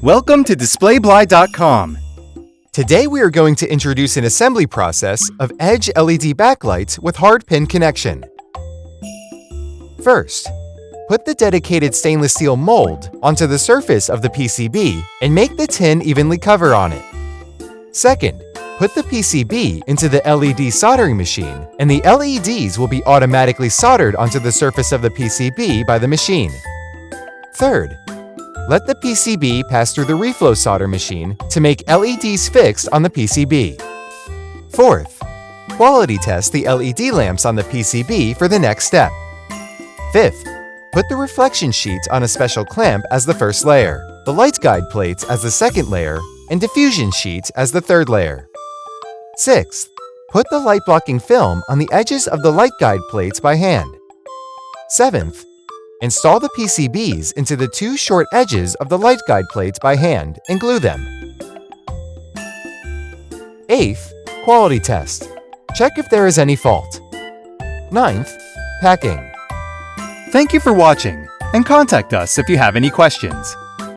Welcome to DisplayBly.com. Today we are going to introduce an assembly process of edge LED backlights with hard pin connection. First, put the dedicated stainless steel mold onto the surface of the PCB and make the tin evenly cover on it. Second, put the PCB into the LED soldering machine and the LEDs will be automatically soldered onto the surface of the PCB by the machine. Third, let the PCB pass through the reflow solder machine to make LEDs fixed on the PCB. Fourth, quality test the LED lamps on the PCB for the next step. Fifth, put the reflection sheets on a special clamp as the first layer, the light guide plates as the second layer, and diffusion sheets as the third layer. Sixth, put the light blocking film on the edges of the light guide plates by hand. Seventh, install the PCBs into the two short edges of the light guide plates by hand and glue them. Eighth, quality test. Check if there is any fault. Ninth, packing. Thank you for watching, and contact us if you have any questions.